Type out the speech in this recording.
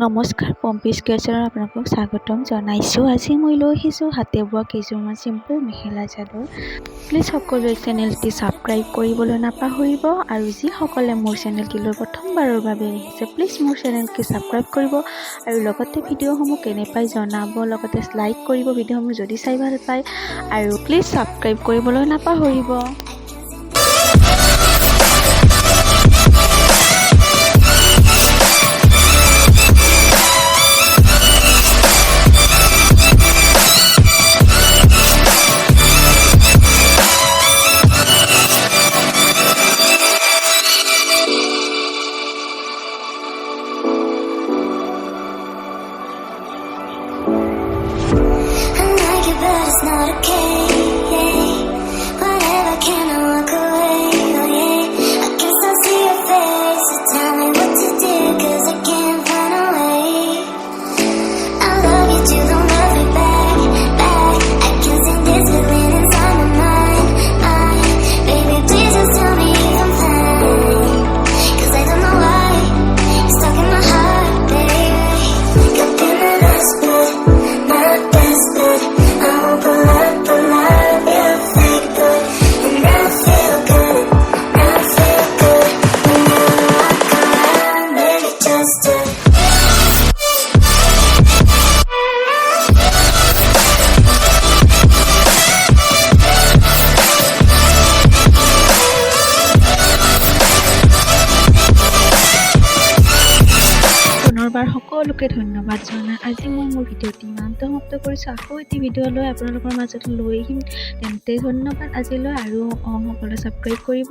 নমস্কাৰ পম্পি স্কেচাৰত আপোনালোকক স্বাগতম জনাইছোঁ। আজি মই লৈ আহিছোঁ হাতে বোৱা কেইযোৰমান চিম্পল মেখেলা চাদৰ। প্লিজ সকলোৱে চেনেলটি ছাবস্ক্ৰাইব কৰিবলৈ নাপাহৰিব আৰু যিসকলে মোৰ চেনেলটিলৈ প্ৰথমবাৰৰ বাবে আহিছে প্লিজ মোৰ চেনেলটি ছাবস্ক্ৰাইব কৰিব আৰু লগতে ভিডিঅ'সমূহ কেনে পাই জনাব, লগতে লাইক কৰিব ভিডিঅ'সমূহ যদি চাই ভাল পায় আৰু প্লিজ ছাবস্ক্ৰাইব কৰিবলৈ নাপাহৰিব। It's not okay, whatever, can I walk away, oh yeah, I can still see your face, so tell me what to do, cause I can't find a way, I love you too, don't love me back, I can sing this feeling inside my mind, baby please just tell me if I'm fine, cause I don't know why, it's stuck in my heart, baby, got in the desperate, not desperate, I won't pull up, you're fake good, and I feel good, when you walk around, baby, just do. পুনৰবাৰ সকলোকে ধন্যবাদ জনাই আজি মই মোৰ ভিডিঅ'টি ইমানতে সমাপ্ত কৰিছোঁ। আকৌ এটি ভিডিঅ' লৈ আপোনালোকৰ মাজত লৈ আহিম, তেন্তে ধন্যবাদ আজিলৈ আৰু সকলোৱে ছাবস্ক্ৰাইব কৰিব।